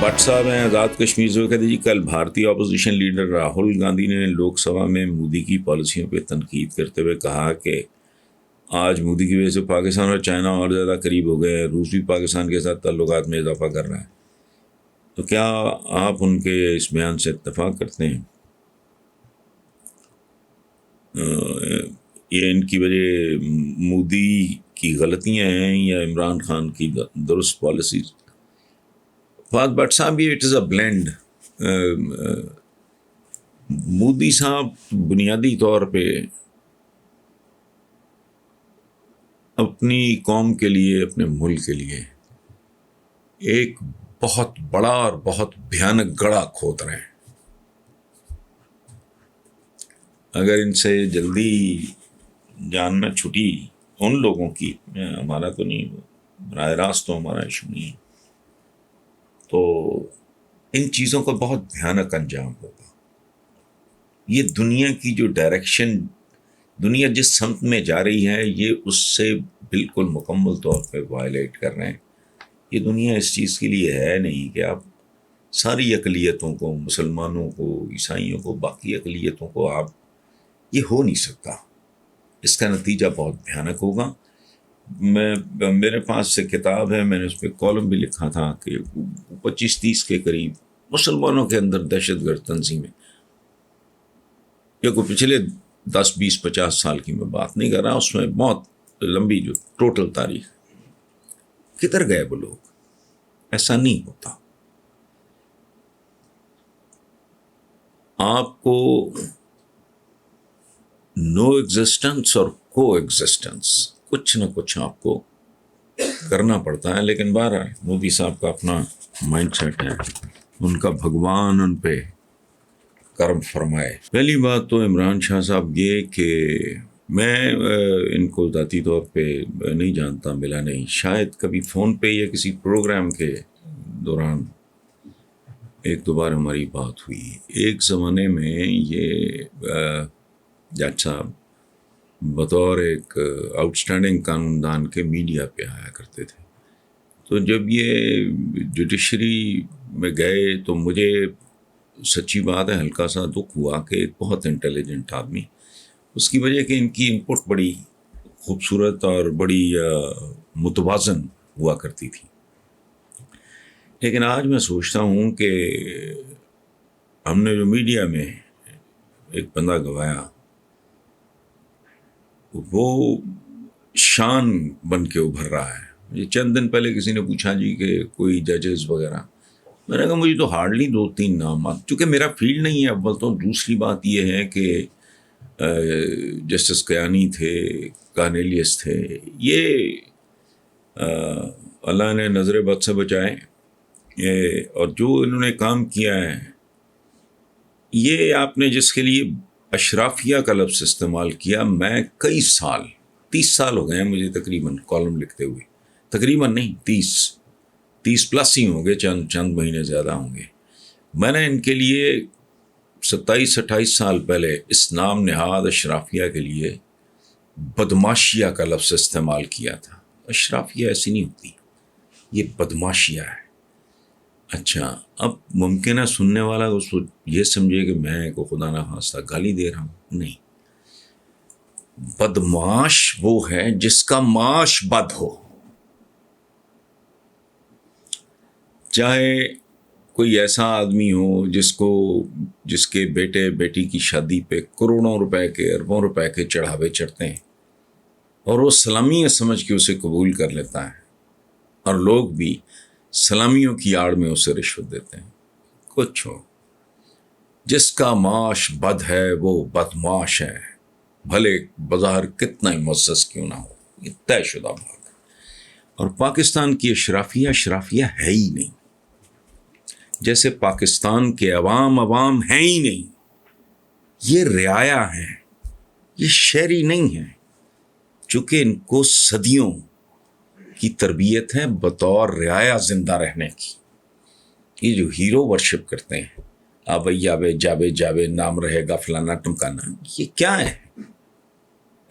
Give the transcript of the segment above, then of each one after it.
But صاحب ہیں آزاد کشمیر سے، کہتے جی کل بھارتی اپوزیشن لیڈر راہل گاندھی نے لوک سبھا میں مودی کی پالیسیوں پہ تنقید کرتے ہوئے کہا کہ آج مودی کی وجہ سے پاکستان اور چائنا اور زیادہ قریب ہو گئے ہیں، روس بھی پاکستان کے ساتھ تعلقات میں اضافہ کر رہا ہے۔ تو کیا آپ ان کے اس بیان سے اتفاق کرتے ہیں؟ یہ ان کی وجہ مودی کی غلطیاں ہیں یا عمران خان کی درست پالیسیز؟ فہد بٹ صاحب، یہ it is a blend. Modi صاحب بنیادی طور پہ اپنی قوم کے لیے، اپنے ملک کے لیے ایک بہت بڑا اور بہت بھیانک گڑھا کھود رہے ہیں۔ اگر ان سے جلدی جان نہ چھٹی ان لوگوں کی، ہمارا تو نہیں، براہ راست تو ہمارا ایشو نہیں، تو ان چیزوں کا بہت بھیانک انجام ہوگا۔ یہ دنیا کی جو ڈائریکشن، دنیا جس سمت میں جا رہی ہے، یہ اس سے بالکل مکمل طور پہ وائلیٹ کر رہے ہیں۔ یہ دنیا اس چیز کے لیے ہے نہیں کہ آپ ساری اقلیتوں کو، مسلمانوں کو، عیسائیوں کو، باقی اقلیتوں کو آپ، یہ ہو نہیں سکتا۔ اس کا نتیجہ بہت بھیانک ہوگا۔ میرے پاس سے کتاب ہے، میں نے اس پہ کالم بھی لکھا تھا کہ 25-30 کے قریب مسلمانوں کے اندر دہشت گرد تنظیمیں، یہ کوئی پچھلے 10-20-50 سال کی میں بات نہیں کر رہا، اس میں بہت لمبی جو ٹوٹل تاریخ، کدھر گئے وہ لوگ؟ ایسا نہیں ہوتا۔ آپ کو نو ایگزسٹنس اور کو ایگزسٹنس، کچھ نہ کچھ آپ کو کرنا پڑتا ہے۔ لیکن بہرحال مودی صاحب کا اپنا مائنڈ سیٹ ہے، ان کا بھگوان ان پہ کرم فرمائے۔ پہلی بات تو عمران شاہ صاحب یہ کہ میں ان کو ذاتی طور پہ نہیں جانتا، ملا نہیں، شاید کبھی فون پہ یا کسی پروگرام کے دوران ایک دو بار ہماری بات ہوئی۔ ایک زمانے میں یہ جج صاحب بطور ایک آؤٹ اسٹینڈنگ قانون دان کے میڈیا پہ آیا کرتے تھے، تو جب یہ جوڈیشری میں گئے تو مجھے سچی بات ہے ہلکا سا دکھ ہوا کہ ایک بہت انٹیلیجنٹ آدمی، اس کی وجہ کہ ان کی ان پٹ بڑی خوبصورت اور بڑی متوازن ہوا کرتی تھی۔ لیکن آج میں سوچتا ہوں کہ ہم نے جو میڈیا میں ایک بندہ گوایا، وہ شان بن کے ابھر رہا ہے۔ یہ چند دن پہلے کسی نے پوچھا جی کہ کوئی ججز وغیرہ، میں نے کہا مجھے تو ہارڈلی 2-3 نام، چونکہ میرا فیلڈ نہیں ہے اول تو، دوسری بات یہ ہے کہ جسٹس کیانی تھے، کارنیلیس تھے، یہ اللہ نے نظر بد سے بچائے، اور جو انہوں نے کام کیا ہے، یہ آپ نے جس کے لیے اشرافیہ کا لفظ استعمال کیا، میں کئی سال، 30 سال ہو گئے ہیں مجھے تقریباً کالم لکھتے ہوئے، تقریباً نہیں 30 پلس ہی ہوں گے، چند مہینے زیادہ ہوں گے۔ میں نے ان کے لیے 27-28 سال پہلے اس نام نہاد اشرافیہ کے لیے بدماشیہ کا لفظ استعمال کیا تھا۔ اشرافیہ ایسی نہیں ہوتی، یہ بدماشیہ ہے۔ اچھا، اب ممکن ہے سننے والا اس کو یہ سمجھے کہ میں کو خدا نہ خواستہ گالی دے رہا ہوں، نہیں۔ بدمعاش وہ ہے جس کا معاش بد ہو، چاہے کوئی ایسا آدمی ہو جس کے بیٹے بیٹی کی شادی پہ کروڑوں روپے کے، اربوں روپے کے چڑھاوے چڑھتے ہیں، اور وہ سلامیاں سمجھ کے اسے قبول کر لیتا ہے، اور لوگ بھی سلامیوں کی آڑ میں اسے رشوت دیتے ہیں۔ کچھ ہو، جس کا معاش بد ہے وہ بدمعاش ہے، بھلے بظاہر کتنا ہی معزز کیوں نہ ہو، یہ طے شدہ بات ہے۔ اور پاکستان کی اشرافیہ ہے ہی نہیں، جیسے پاکستان کے عوام ہیں ہی نہیں، یہ رعایا ہیں، یہ شہری نہیں ہیں، چونکہ ان کو صدیوں کی تربیت ہے بطور رعایا زندہ رہنے کی۔ یہ جو ہیرو ورشپ کرتے ہیں، آبے یابے جابے جابے نام رہے گا فلانا ٹمکانا، یہ کیا ہے؟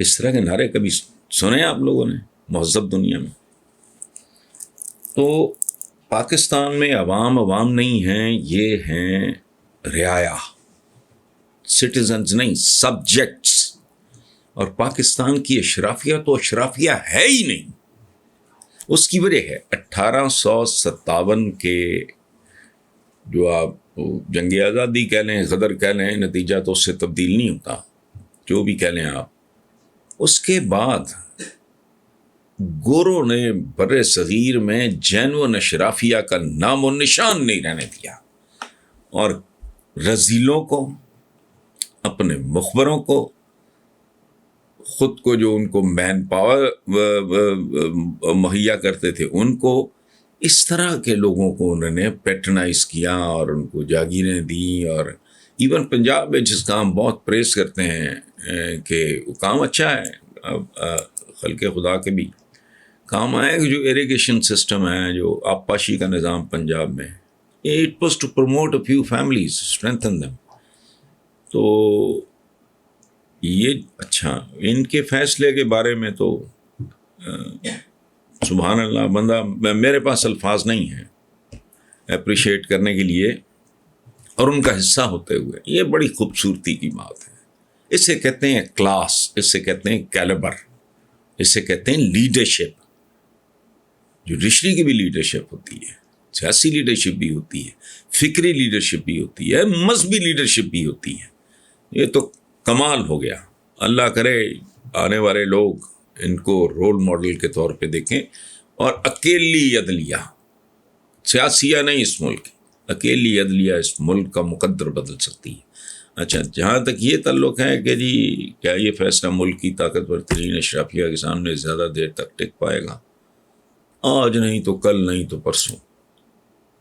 اس طرح کے نعرے کبھی سنے آپ لوگوں نے مہذب دنیا میں؟ تو پاکستان میں عوام نہیں ہیں، یہ ہیں رعایا، سٹیزنز نہیں، سبجیکٹس. اور پاکستان کی اشرافیہ تو اشرافیہ ہے ہی نہیں. اس کی وجہ ہے 1857 کے جو آپ جنگ آزادی کہہ لیں، غدر کہہ لیں، نتیجہ تو اس سے تبدیل نہیں ہوتا، جو بھی کہہ لیں آپ. اس کے بعد گوروں نے بر صغیر میں جینون اشرافیہ کا نام و نشان نہیں رہنے دیا، اور رذیلوں کو، اپنے مخبروں کو، خود کو جو ان کو مین پاور مہیا کرتے تھے ان کو، اس طرح کے لوگوں کو انہوں نے پیٹرنائز کیا اور ان کو جاگیریں دیں. اور ایون پنجاب میں جس کا ہم بہت پریز کرتے ہیں کہ وہ کام اچھا ہے، خلق خدا کے بھی کام آئے، جو ایریگیشن سسٹم ہے، جو آبپاشی کا نظام پنجاب میں، it was to promote a few families, strengthen them. تو یہ اچھا، ان کے فیصلے کے بارے میں تو سبحان اللہ، بندہ میرے پاس الفاظ نہیں ہیں اپریشیٹ کرنے کے لیے، اور ان کا حصہ ہوتے ہوئے. یہ بڑی خوبصورتی کی بات ہے. اسے کہتے ہیں کلاس، اسے کہتے ہیں کیلیبر، اسے کہتے ہیں لیڈرشپ. جوڈیشری کی بھی لیڈرشپ ہوتی ہے، سیاسی لیڈرشپ بھی ہوتی ہے، فکری لیڈرشپ بھی ہوتی ہے، مذہبی لیڈرشپ بھی ہوتی ہے. یہ تو کمال ہو گیا. اللہ کرے آنے والے لوگ ان کو رول ماڈل کے طور پہ دیکھیں. اور اکیلی عدلیہ، سیاسیہ نہیں اس ملک کی، اکیلی عدلیہ اس ملک کا مقدر بدل سکتی ہے. اچھا، جہاں تک یہ تعلق ہے کہ جی کیا یہ فیصلہ ملک کی طاقتور ترین اشرافیہ کے سامنے زیادہ دیر تک ٹک پائے گا؟ آج نہیں تو کل، نہیں تو پرسوں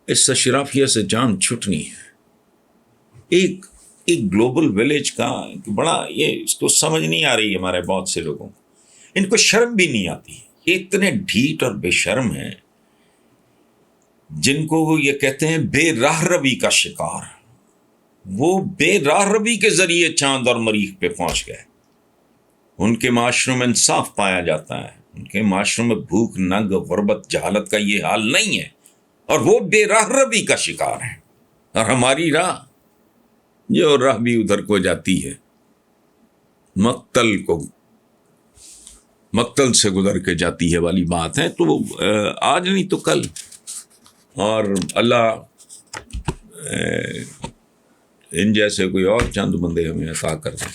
اس اشرافیہ سے جان چھٹنی ہے. ایک گلوبل ولیج کا بڑا، یہ اس کو سمجھ نہیں آ رہی ہمارے بہت سے لوگوں کو، ان کو شرم بھی نہیں آتی. یہ اتنے ڈھیٹ اور بے شرم ہیں جن کو وہ یہ کہتے ہیں بے راہ روی کا شکار. وہ بے راہ روی کے ذریعے چاند اور مریخ پہ پہنچ گئے. ان کے معاشروں میں انصاف پایا جاتا ہے، ان کے معاشروں میں بھوک، ننگ، غربت، جہالت کا یہ حال نہیں ہے، اور وہ بے راہ روی کا شکار ہیں. اور ہماری راہ، جو راہ بھی ادھر کو جاتی ہے، مقتل سے گزر کے جاتی ہے والی بات ہے. تو آج نہیں تو کل، اور اللہ ان جیسے کوئی اور چند بندے ہمیں عطا کر دیں.